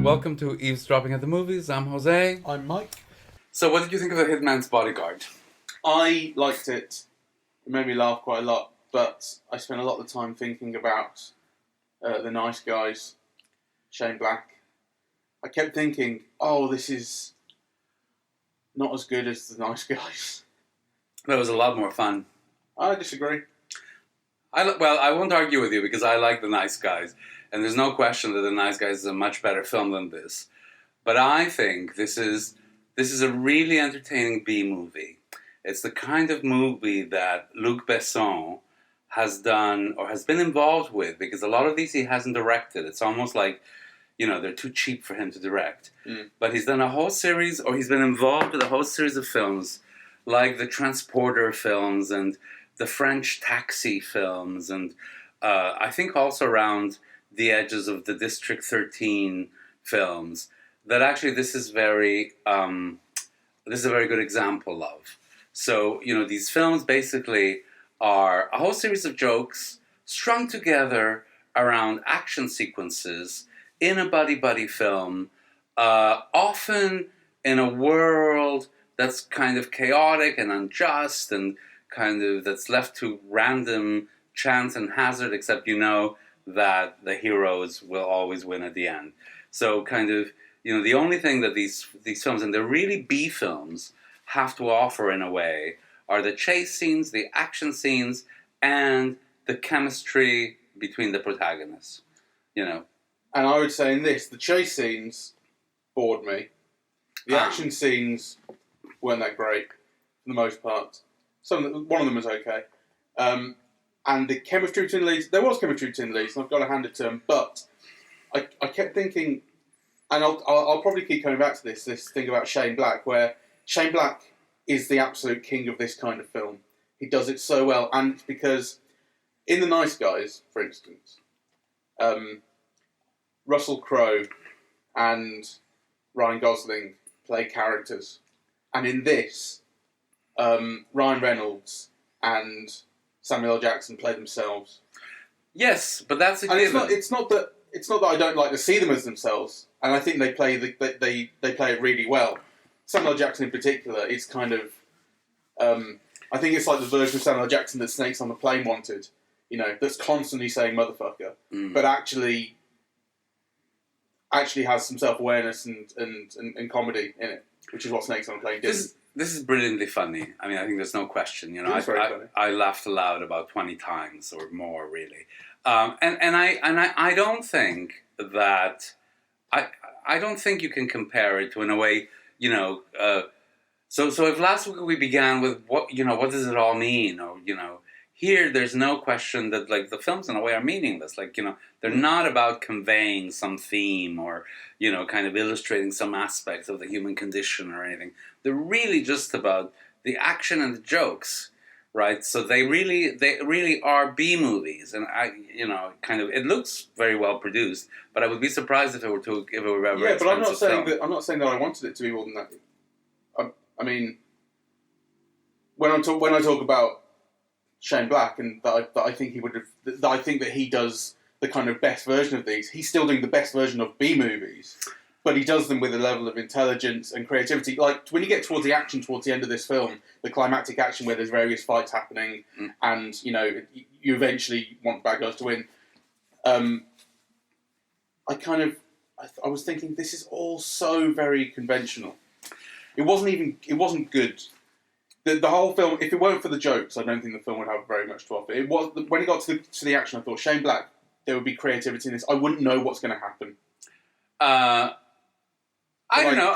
Welcome to Eavesdropping at the Movies. I'm Jose. I'm Mike. So, what did you think of The Hitman's Bodyguard? I liked it. It made me laugh quite a lot, but I spent a lot of the time thinking about The Nice Guys, Shane Black. I kept thinking, this is not as good as The Nice Guys. That was a lot more fun. I disagree. I won't argue with you because I like The Nice Guys. And there's no question that The Nice Guys is a much better film than this. But I think this is a really entertaining B-movie. It's the kind of movie that Luc Besson has done or has been involved with, because a lot of these he hasn't directed. It's almost like, they're too cheap for him to direct. But he's done a whole series, or he's been involved with a whole series of films, like the Transporter films and the French Taxi films, and I think also around the edges of the District 13 films, that actually this is a very good example of. So, these films basically are a whole series of jokes strung together around action sequences in a buddy-buddy film, often in a world that's kind of chaotic and unjust and kind of that's left to random chance and hazard, except that the heroes will always win at the end. So kind of, the only thing that these films, and they're really B films, have to offer in a way are the chase scenes, the action scenes, and the chemistry between the protagonists, And I would say in this, the chase scenes bored me. The action scenes weren't that great, for the most part. One of them was okay. And the chemistry between the leads, there was chemistry between the leads, and I've got to hand it to them. But I kept thinking, and I'll probably keep coming back to this thing about Shane Black, where Shane Black is the absolute king of this kind of film. He does it so well, and it's because in The Nice Guys, for instance, Russell Crowe and Ryan Gosling play characters, and in this, Ryan Reynolds and Samuel L. Jackson play themselves. Yes, but that's a given. It's not that I don't like to see them as themselves, and I think they play they play it really well. Samuel L. Jackson in particular is kind of, I think it's like the version of Samuel L. Jackson that Snakes on the Plane wanted, that's constantly saying motherfucker, but actually has some self-awareness and comedy in it, which is what Snakes on a Plane did. This is brilliantly funny. I mean, I think there's no question. It's very funny. I laughed aloud about 20 times or more, really. I don't think that I don't think you can compare it to, in a way, So if last week we began with what does it all mean, or here there's no question that the films in a way are meaningless. They're not about conveying some theme or kind of illustrating some aspects of the human condition or anything. They're really just about the action and the jokes, right? So they really are B movies, and it looks very well produced. But I would be surprised if it were very yeah. But I'm not saying film. that. I'm not saying that I wanted it to be more than that. I mean, when I talk about Shane Black and that I think he would have, that I think that he does the kind of best version of these. He's still doing the best version of B movies, but he does them with a level of intelligence and creativity. Like when you get towards the action, towards the end of this film, the climactic action where there's various fights happening, and you eventually want the bad guys to win. I was thinking, this is all so very conventional. It wasn't good. The whole film, if it weren't for the jokes, I don't think the film would have very much to offer. It was when it got to the action, I thought, Shane Black, there would be creativity in this. I wouldn't know what's going to happen. I don't know.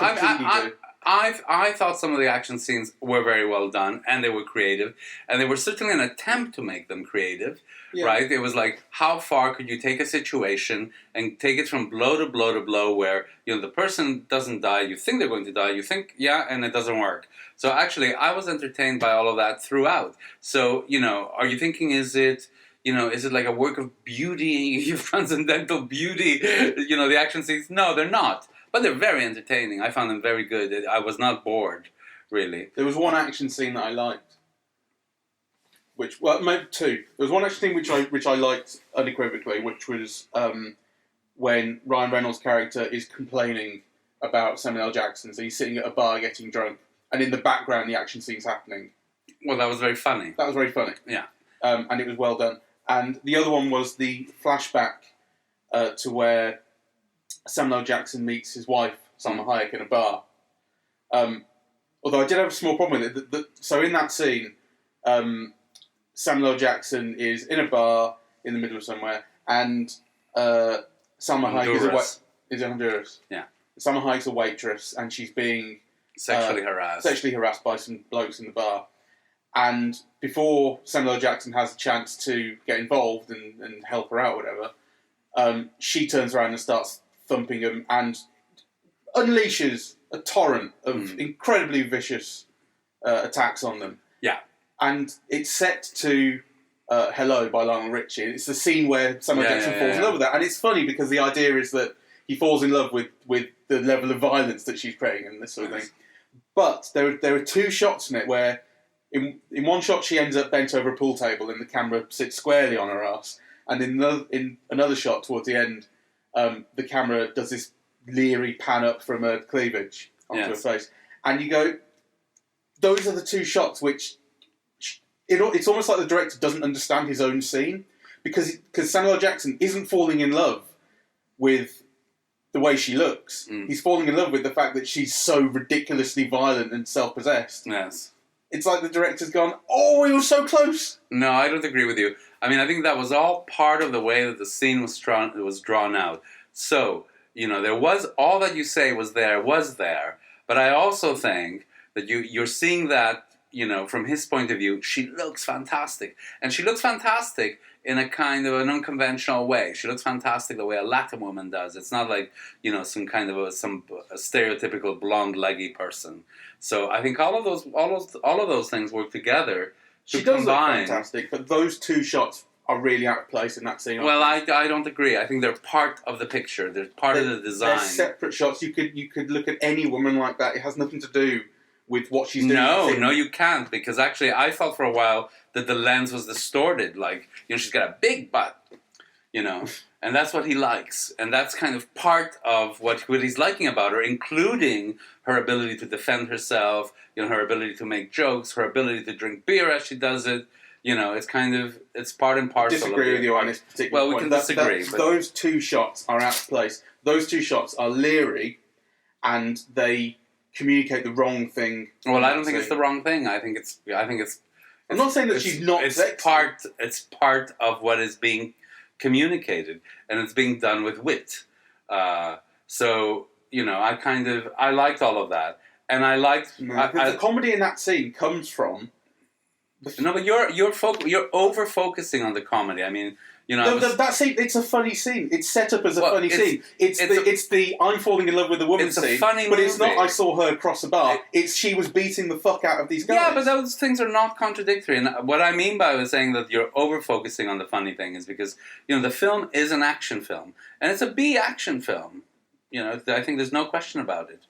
I thought some of the action scenes were very well done, and they were creative, and they were certainly an attempt to make them creative, right? It was like, how far could you take a situation and take it from blow to blow to blow, where the person doesn't die, you think they're going to die, you think and it doesn't work. So actually, I was entertained by all of that throughout. So are you thinking, is it like a work of beauty, transcendental beauty? The action scenes? No, they're not. But they're very entertaining. I found them very good. I was not bored, really. There was one action scene that I liked, maybe two. There was one action scene which I liked unequivocally, which was when Ryan Reynolds' character is complaining about Samuel L. Jackson. So he's sitting at a bar getting drunk, and in the background the action scene's happening. Well, that was very funny. That was very funny. Yeah. And it was well done. And the other one was the flashback to where Samuel L. Jackson meets his wife, Salma Hayek, in a bar. Although I did have a small problem with it. So in that scene, Samuel L. Jackson is in a bar in the middle of somewhere, and Salma Hayek is in Honduras. Yeah. Salma Hayek's a waitress, and she's being sexually harassed by some blokes in the bar. And before Samuel L. Jackson has a chance to get involved and help her out, or whatever, she turns around and starts thumping him and unleashes a torrent of incredibly vicious attacks on them. Yeah. And it's set to Hello by Lionel Richie. It's the scene where Samuel Jackson falls in love with that. And it's funny because the idea is that he falls in love with the level of violence that she's creating and this sort of thing. But there are two shots in it where in one shot she ends up bent over a pool table and the camera sits squarely on her ass. And in another shot towards the end, the camera does this leery pan up from her cleavage onto her face. And you go, those are the two shots which... It's almost like the director doesn't understand his own scene because Samuel L. Jackson isn't falling in love with the way she looks. He's falling in love with the fact that she's so ridiculously violent and self-possessed. Yes. It's like the director's gone, oh, he was so close. No, I don't agree with you. I mean, I think that was all part of the way that the scene was drawn out. So, there was, all that you say was there, but I also think that you're seeing that, from his point of view, she looks fantastic. And she looks fantastic in a kind of an unconventional way. She looks fantastic the way a Latin woman does. It's not like, some kind of a stereotypical blonde, leggy person. So I think all of those things work together to she does combine. Look fantastic, but those two shots are really out of place in that scene. Well, I don't agree. I think they're part of the picture. They're part of the design. They're separate shots. You could look at any woman like that. It has nothing to do with what she's doing. No, you can't, because actually I thought for a while that the lens was distorted. Like, she's got a big butt, and that's what he likes. And that's kind of part of what he's liking about her, including her ability to defend herself, her ability to make jokes, her ability to drink beer as she does it. It's part and parcel. I disagree with you on this particular point. Well, we can disagree. But those two shots are out of place. Those two shots are leery, and they communicate the wrong thing. Well, I don't think it's the wrong thing. I think it's. I'm not saying that she's not. It's part of what is being communicated, and it's being done with wit. So I liked all of that, and I liked the comedy in that scene comes from. No, but you're over focusing on the comedy. I mean, that scene. It's a funny scene. It's set up as a funny scene. It's the I'm falling in love with a woman it's scene. A funny but movie. It's not. I saw her cross a bar. It's she was beating the fuck out of these guys. Yeah, but those things are not contradictory. And what I mean by saying that you're over focusing on the funny thing is because the film is an action film, and it's a B action film. I think there's no question about it,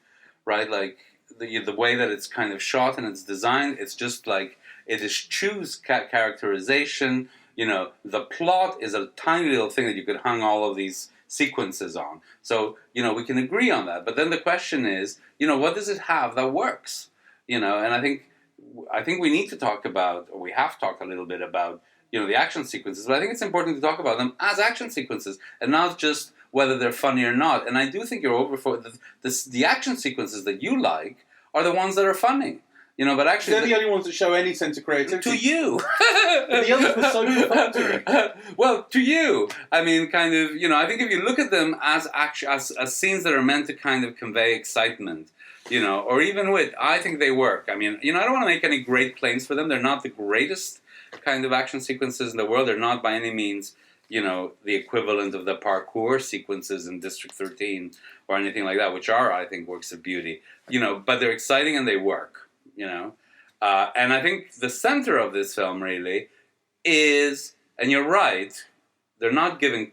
right? Like the way that it's kind of shot and it's designed, it's just like. It is choose characterization. The plot is a tiny little thing that you could hang all of these sequences on. So, we can agree on that. But then the question is, what does it have that works? And I think we need to talk about, or we have talked a little bit about, the action sequences. But I think it's important to talk about them as action sequences and not just whether they're funny or not. And I do think you're the action sequences that you like are the ones that are funny. But actually... They're the only ones that show any sense of creativity. To you! The others were so perfunctory. Well, to you. I mean, kind of, I think if you look at them as scenes that are meant to kind of convey excitement, or even wit, I think they work. I mean, I don't want to make any great claims for them. They're not the greatest kind of action sequences in the world. They're not by any means, the equivalent of the parkour sequences in District 13 or anything like that, which are, I think, works of beauty. But they're exciting and they work. And I think the center of this film really is, and you're right, they're not giving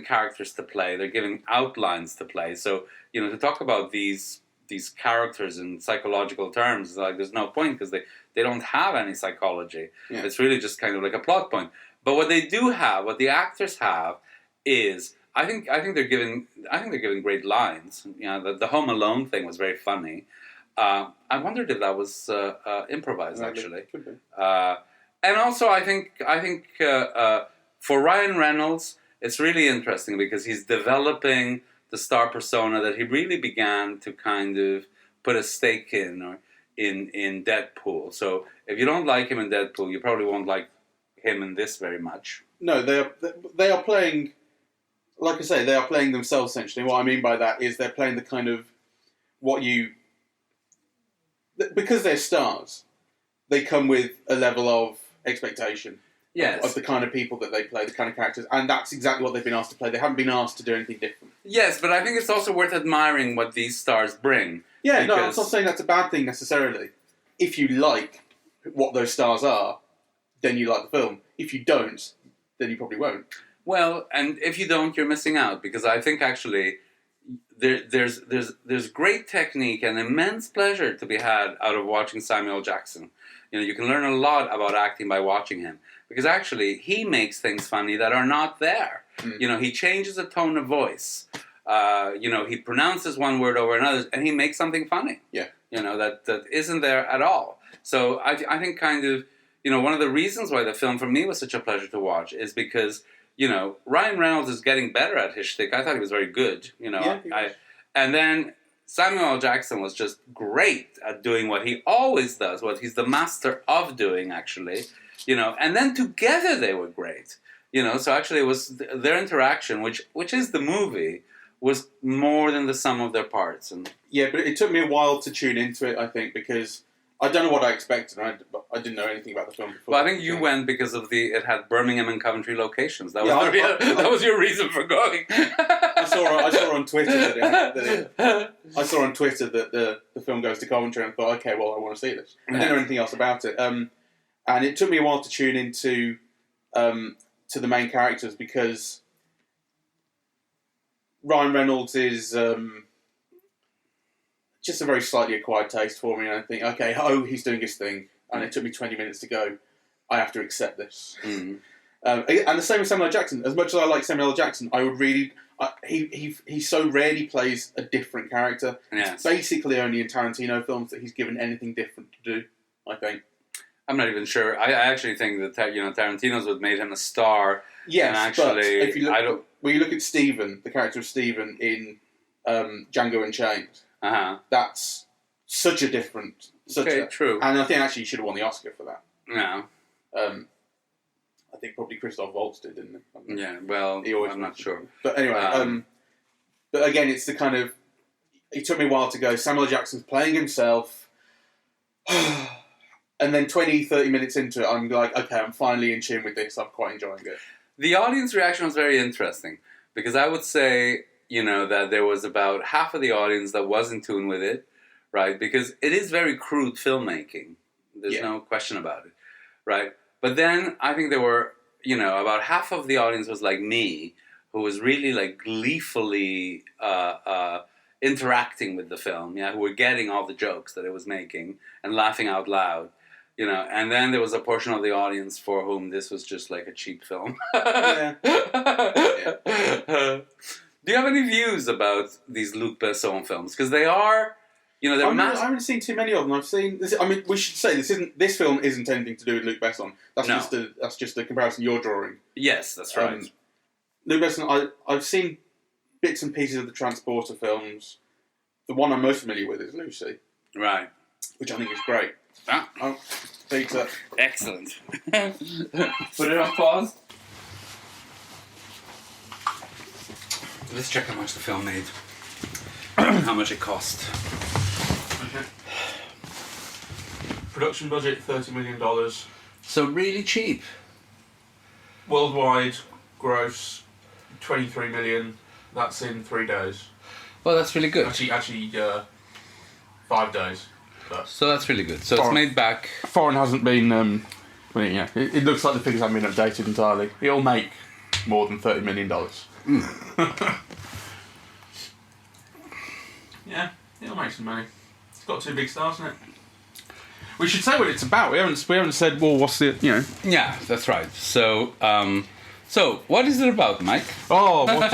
characters to play, they're giving outlines to play. So, to talk about these characters in psychological terms, like there's no point because they don't have any psychology. Yeah. It's really just kind of like a plot point. But what they do have, what the actors have, is I think they're giving great lines. You know, the Home Alone thing was very funny. I wondered if that was improvised actually. Could be. And also, I think for Ryan Reynolds, it's really interesting because he's developing the star persona that he really began to kind of put a stake in Deadpool. So if you don't like him in Deadpool, you probably won't like him in this very much. No, they are playing, like I say, they are playing themselves essentially. What I mean by that is they're playing the kind of because they're stars, they come with a level of expectation. Yes. Of the kind of people that they play, the kind of characters, and that's exactly what they've been asked to play. They haven't been asked to do anything different. Yes, but I think it's also worth admiring what these stars bring. Yeah, no, I'm not saying that's a bad thing necessarily. If you like what those stars are, then you like the film. If you don't, then you probably won't. Well, and if you don't, you're missing out, because I think actually there's great technique and immense pleasure to be had out of watching Samuel Jackson. You know, you can learn a lot about acting by watching him, because actually he makes things funny that are not there. You know, he changes the tone of voice. You know, he pronounces one word over another, and he makes something funny. Yeah. You know, that isn't there at all. So I think kind of, you know, one of the reasons why the film for me was such a pleasure to watch is because, you know, Ryan Reynolds is getting better at his shtick. I thought he was very good. You know, and then Samuel L. Jackson was just great at doing what he always does, what he's the master of doing, actually. You know, and then together they were great. You know, so actually it was their interaction, which is the movie, was more than the sum of their parts. And yeah, but it took me a while to tune into it, I think, because I don't know what I expected. I didn't know anything about the film before. Well, I think you went because of it had Birmingham and Coventry locations. That was that was your reason for going. I saw on Twitter that the film goes to Coventry, and I thought, okay, well, I want to see this. I didn't know anything else about it, and it took me a while to tune into to the main characters, because Ryan Reynolds is just a very slightly acquired taste for me, and I think, okay, he's doing his thing, and it took me 20 minutes to go, I have to accept this. And the same with Samuel L. Jackson. As much as I like Samuel L. Jackson, I would really... he so rarely plays a different character. Yes. It's basically only in Tarantino films that he's given anything different to do, I think. I'm not even sure. I actually think that Tarantino's what made him a star. Yes, and actually, but if you look at Steven, the character of Steven in Django Unchained, that's such a different... true. And I think actually he should have won the Oscar for that. No. I think probably Christoph Waltz did, didn't he? Yeah, well, I'm not sure. But anyway, but again, it's the kind of... It took me a while to go, Samuel L. Jackson's playing himself... And then 20, 30 minutes into it, I'm like, okay, I'm finally in tune with this. I'm quite enjoying it. The audience reaction was very interesting, because I would say, you know, that there was about half of the audience that was in tune with it, right? Because it is very crude filmmaking. There's no question about it, right? But then I think there were, you know, about half of the audience was like me, who was really like gleefully interacting with the film, who were getting all the jokes that it was making and laughing out loud. You know, and then there was a portion of the audience for whom this was just like a cheap film. Do you have any views about these Luc Besson films? Because they are, you know, they're I haven't seen too many of them. I've seen. I mean, we should say this film isn't anything to do with Luc Besson. That's just a comparison you're drawing. Yes, that's right. Luc Besson. I've seen bits and pieces of the Transporter films. The one I'm most familiar with is Lucy. Right. Which I think is great. Oh, pizza. Excellent. Put it on pause. Let's check how much the film made. How much it cost. Okay. Production budget, $30 million. So really cheap. Worldwide gross, 23 million. That's in 3 days. Well, that's really good. Actually, 5 days. So that's really good. So it's made back. Foreign hasn't been. It looks like the figures haven't been updated entirely. It'll make more than $30 million. Yeah, it'll make some money. It's got 2 big stars, hasn't it? We should say what it's about. We haven't said, well, what's the, Yeah, that's right. So, what is it about, Mike? Oh, what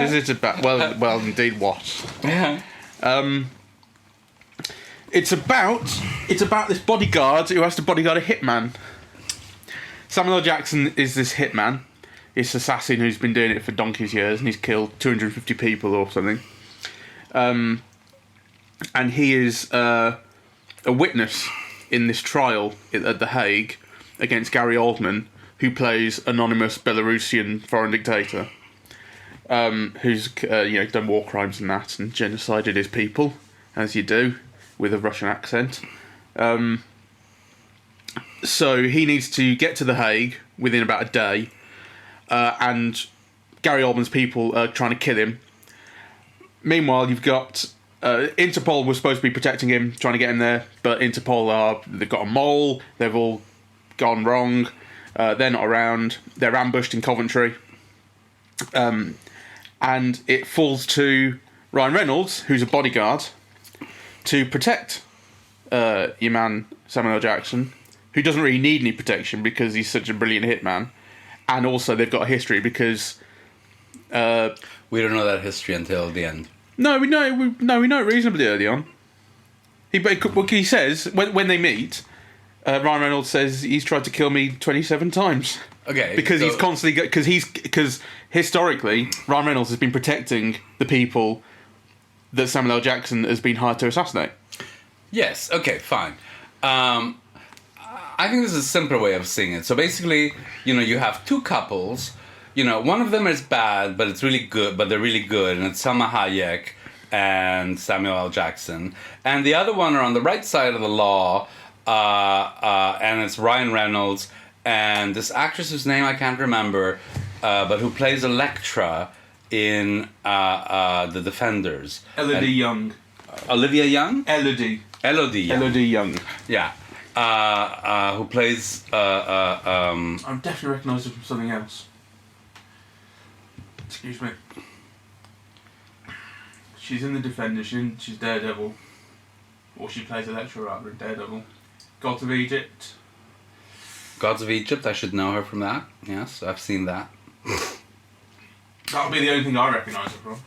is it about? Well, indeed, what? Yeah. It's about this bodyguard who has to bodyguard a hitman. Samuel L. Jackson is this hitman, this assassin who's been doing it for donkey's years, and he's killed 250 people or something. And he is a witness in this trial at The Hague against Gary Oldman, who plays anonymous Belarusian foreign dictator, who's done war crimes and that, and genocided his people, as you do, with a Russian accent. So he needs to get to The Hague within about a day, and Gary Oldman's people are trying to kill him. Meanwhile, you've got Interpol was supposed to be protecting him, trying to get him there, but Interpol they've got a mole. They've all gone wrong. They're not around. They're ambushed in Coventry, and it falls to Ryan Reynolds, who's a bodyguard, to protect your man Samuel L. Jackson, who doesn't really need any protection because he's such a brilliant hitman, and also they've got a history because we don't know that history until the end. No, we know it reasonably early on. He says when they meet, Ryan Reynolds says he's tried to kill me 27 times. Okay, because he's constantly because historically Ryan Reynolds has been protecting the people that Samuel L. Jackson has been hired to assassinate. Yes. Okay. Fine. I think this is a simpler way of seeing it. So basically, you have two couples. One of them is bad, but it's really good. But they're really good, and it's Salma Hayek and Samuel L. Jackson. And the other one are on the right side of the law, and it's Ryan Reynolds and this actress whose name I can't remember, but who plays Electra in The Defenders. Elodie Young. Olivia Young? Elodie Young. Elodie Young. Yeah. Who plays... I'm definitely recognise her from something else. Excuse me. She's in The Defenders. She's Daredevil. Or she plays Electra rather in Daredevil. Gods of Egypt. Gods of Egypt, I should know her from that. Yes, I've seen that. That would be the only thing I recognise her from.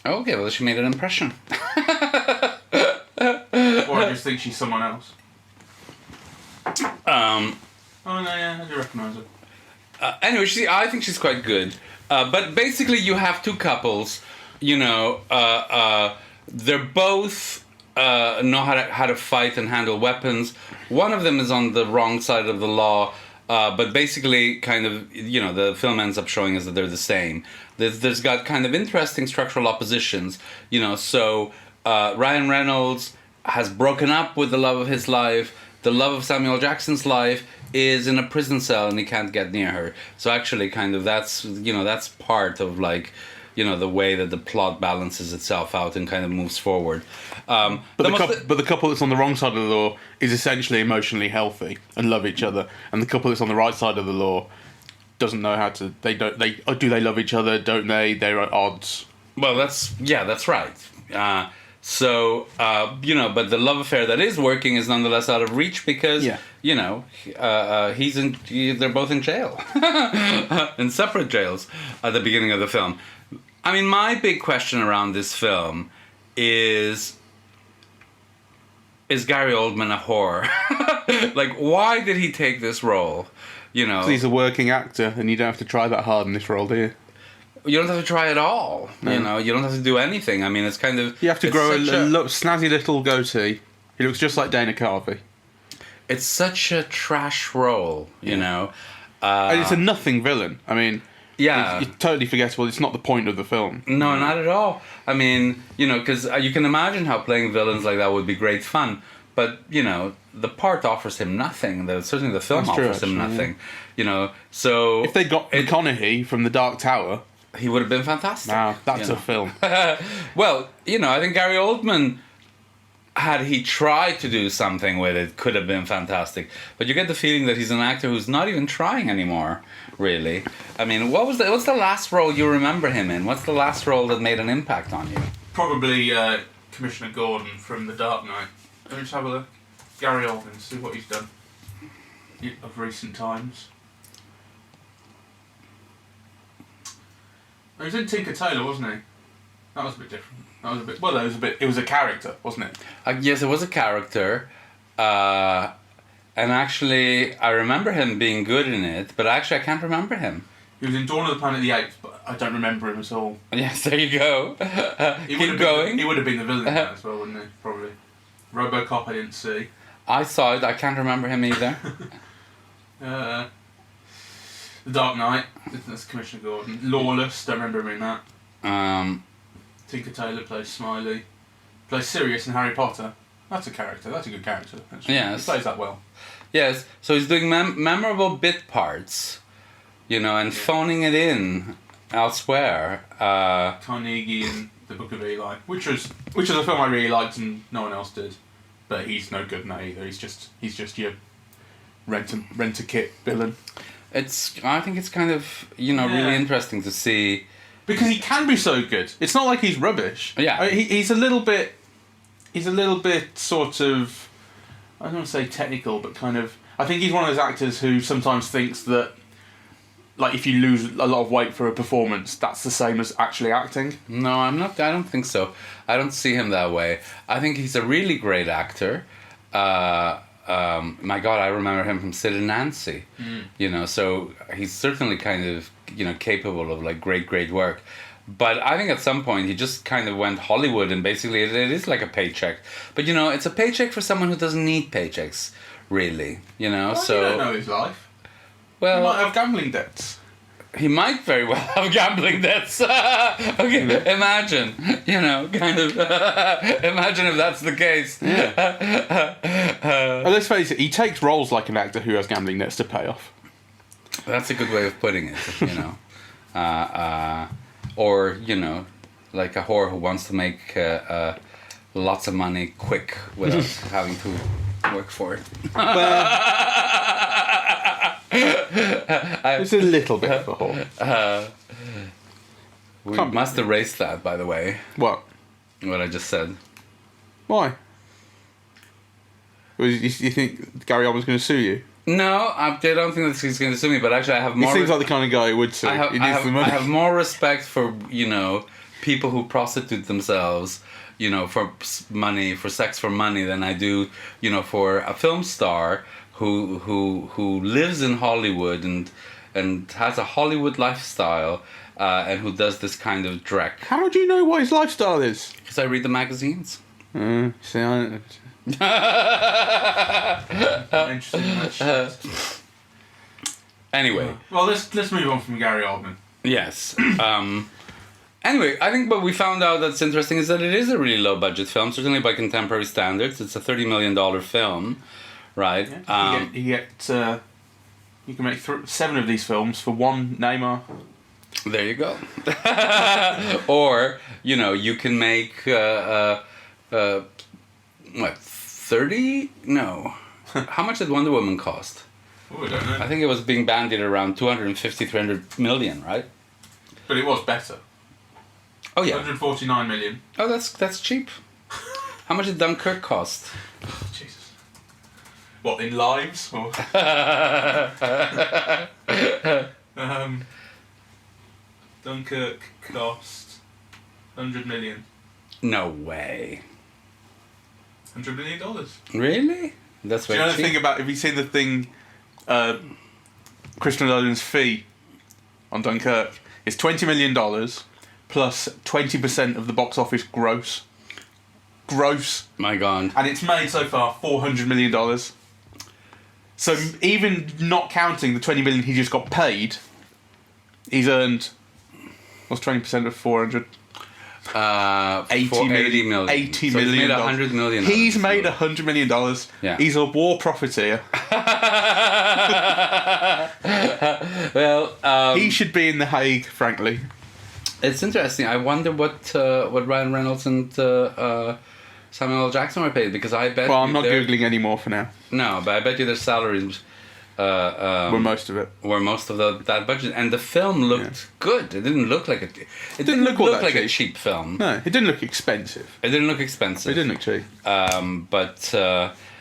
Okay, well, she made an impression. Or I just think she's someone else. Oh, no, yeah, I do recognise her. Anyway, I think she's quite good. But basically, you have two couples. They're both know how to fight and handle weapons. One of them is on the wrong side of the law, but basically, kind of, the film ends up showing us that they're the same. There's got kind of interesting structural oppositions. So Ryan Reynolds has broken up with the love of his life. The love of Samuel Jackson's life is in a prison cell and he can't get near her. So actually, kind of, that's part of the way that the plot balances itself out and kind of moves forward. But the couple that's on the wrong side of the law is essentially emotionally healthy and love each other, and the couple that's on the right side of the law doesn't know how to. Do they love each other? Don't they? They're at odds. Well, that's right. But the love affair that is working is nonetheless out of reach because they're both in jail, in separate jails at the beginning of the film. I mean, my big question around this film is Gary Oldman a whore? Why did he take this role? Because he's a working actor, and you don't have to try that hard in this role, do you? You don't have to try at all. No. You don't have to do anything. I mean, it's kind of... You have to grow a snazzy little goatee. He looks just like Dana Carvey. It's such a trash role, and it's a nothing villain. I mean... Yeah. It's totally forgettable. It's not the point of the film. No, not at all. I mean, because you can imagine how playing villains like that would be great fun. But, the part offers him nothing. Certainly the film offers him nothing. Yeah. So... If they got McConaughey from The Dark Tower... He would have been fantastic. Wow, that's a film. Well, I think Gary Oldman, had he tried to do something with it, could have been fantastic. But you get the feeling that he's an actor who's not even trying anymore, really. I mean, what's the last role you remember him in? What's the last role that made an impact on you? Probably Commissioner Gordon from The Dark Knight. Let me just have a look. Gary Oldman, see what he's done of recent times. He was in Tinker Tailor, wasn't he? That was a bit different. It was a character, wasn't it? Yes, it was a character. And actually, I remember him being good in it, but actually I can't remember him. He was in Dawn of the Planet of the Apes, but I don't remember him at all. Yes, there you go. Keep going. He would have been the villain in that as well, wouldn't he? Probably. RoboCop I didn't see. I saw it, I can't remember him either. The Dark Knight, that's Commissioner Gordon. Lawless, don't remember him in that. Tinker Tailor plays Smiley. Plays Sirius in Harry Potter. That's a character, that's a good character. Actually. Yes. He plays that well. Yes, so he's doing memorable bit parts, and phoning it in elsewhere. Carnegie in The Book of Eli, which was a film I really liked and no one else did. But he's no good in that either. He's just your rent a kit villain. I think it's kind of really interesting to see because he can be so good. It's not like he's rubbish. Yeah, he's a little bit sort of, I don't want to say technical, but kind of. I think he's one of those actors who sometimes thinks that, like, if you lose a lot of weight for a performance, that's the same as actually acting. No, I'm not. I don't think so. I don't see him that way. I think he's a really great actor. My God, I remember him from Sid and Nancy. So he's certainly kind of capable of like great work. But I think at some point he just kind of went Hollywood, and basically it is like a paycheck. But it's a paycheck for someone who doesn't need paychecks, really. Well, so you don't know his life. Well, he might have gambling debts. He might very well have gambling debts. Okay, imagine, kind of. Imagine if that's the case. Yeah. Let's face it, he takes roles like an actor who has gambling debts to pay off. That's a good way of putting it, or, like a whore who wants to make lots of money quick without having to work for it. It's a little bit of a whore. We must erase that, by the way. What? What I just said. Why? You think Gary Oldman's going to sue you? No, I don't think that he's going to sue me, but actually I have more... He seems like the kind of guy who would sue. He needs the money. I have more respect for, people who prostitute themselves, for money, for sex for money, than I do, for a film star who lives in Hollywood and has a Hollywood lifestyle, and who does this kind of dreck. How do you know what his lifestyle is? Because I read the magazines. See, I... Anyway. Well, let's move on from Gary Oldman. Yes. Anyway, I think what we found out that's interesting is that it is a really low-budget film, certainly by contemporary standards. It's a $30 million film, right? Yeah. You can make 7 of these films for one Neymar. There you go. Or, you can make... what, 30? No. How much did Wonder Woman cost? Oh, I don't know. I think it was being bandied around 250, 300 million, right? But it was better. Oh, yeah. 149 million. Oh, that's cheap. How much did Dunkirk cost? Oh, Jesus. What, in lives? Or? Dunkirk cost 100 million. No way. $100 million. Really? That's very cheap. Do you know cheap. the thing about, have you seen the thing, Christopher Nolan's fee on Dunkirk? It's $20 million plus 20% of the box office gross. Gross. My God. And it's made so far $400 million. So even not counting the $20 million he just got paid, he's earned, what's 20% of 400? 80 million. $80 so million. He's made $100 million. He's made $100 million. Yeah. He's a war profiteer. Well, he should be in The Hague, frankly. It's interesting. I wonder what Ryan Reynolds and Samuel L. Jackson were paid, because I bet. Well, I'm not googling anymore for now. No, but I bet you their salaries were most of it. Were most of that budget, and the film looked good. It didn't look like it didn't look like a cheap film. No, it didn't look expensive. It didn't look expensive. It didn't look cheap. But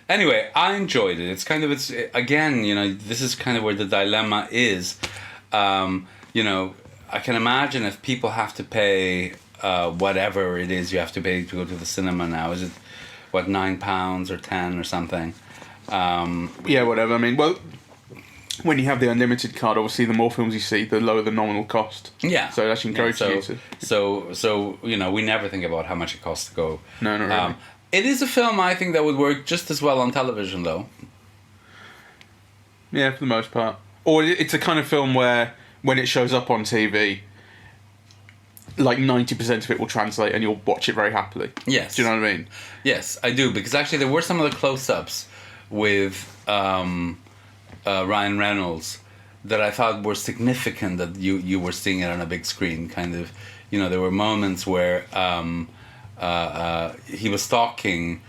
Anyway, I enjoyed it. It's kind of again, this is kind of where the dilemma is. You know, I can imagine if people have to pay whatever it is you have to pay to go to the cinema now. Is it what, £9 or 10 or something? Yeah, whatever. I mean, well, when you have the unlimited card, obviously the more films you see, the lower the nominal cost. Yeah. So it actually encourages you to. So we never think about how much it costs to go. No, not really. It is a film I think that would work just as well on television, though. Yeah, for the most part. Or it's a kind of film where when it shows up on TV, like 90% of it will translate and you'll watch it very happily. Yes. Do you know what I mean? Yes, I do, because actually there were some of the close-ups with Ryan Reynolds that I thought were significant, that you were seeing it on a big screen, kind of. There were moments where he was talking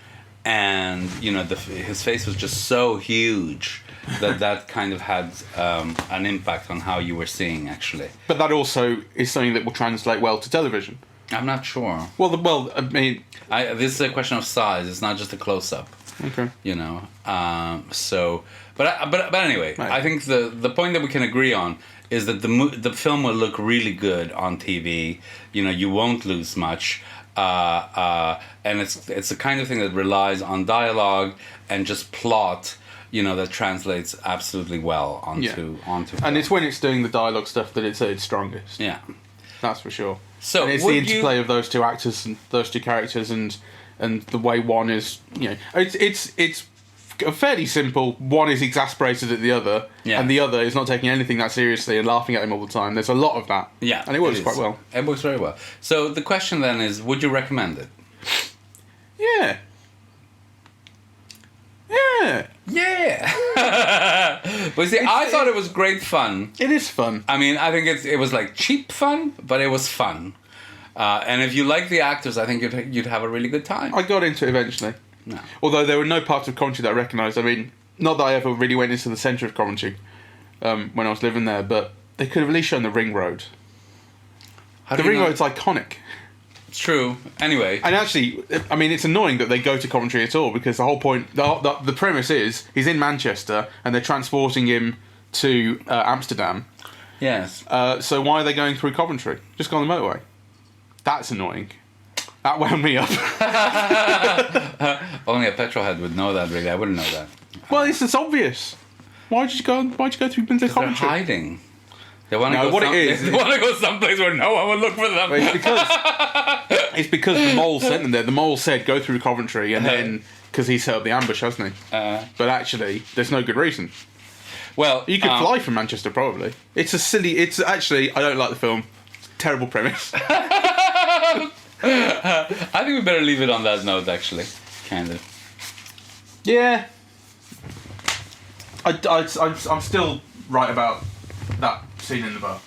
and, his face was just so huge that kind of had an impact on how you were seeing, actually. But that also is something that will translate well to television. I'm not sure. Well, I mean... this is a question of size. It's not just a close-up. Okay. But anyway, right. I think the point that we can agree on is that the film will look really good on TV. You won't lose much. And it's the kind of thing that relies on dialogue and just plot, that translates absolutely well onto film. And it's when it's doing the dialogue stuff that it's at its strongest. Yeah. That's for sure. So and it's the interplay of those two actors and those two characters and the way one is, it's fairly simple. One is exasperated at the other, and the other is not taking anything that seriously and laughing at him all the time. There's a lot of that. Yeah. And it works quite well. It works very well. So the question then is, would you recommend it? Yeah. Yeah. Yeah. But see, I thought it was great fun. It is fun. I mean, I think it was like cheap fun, but it was fun. And if you like the actors, I think you'd have a really good time. I got into it eventually. No. Although there were no parts of Coventry that I recognised. I mean, not that I ever really went into the centre of Coventry when I was living there, but they could have at least shown the Ring Road. The Ring Road's iconic. It's true. Anyway. And actually, I mean, it's annoying that they go to Coventry at all, because the whole point, the premise is, he's in Manchester and they're transporting him to Amsterdam. Yes. So why are they going through Coventry? Just go on the motorway. That's annoying. That wound me up. Only a petrolhead would know that, really. I wouldn't know that. Well, it's obvious. Why'd you go through Coventry? They're hiding. They want to They want to go someplace where no one would look for them. It's because the mole sent them there. The mole said go through Coventry, and then because he set up the ambush, hasn't he? But actually, there's no good reason. Well, you could fly from Manchester, probably. It's actually, I don't like the film. Terrible premise. I think we better leave it on that note, actually. Kind of. Yeah. I'm still right about that scene in the bar.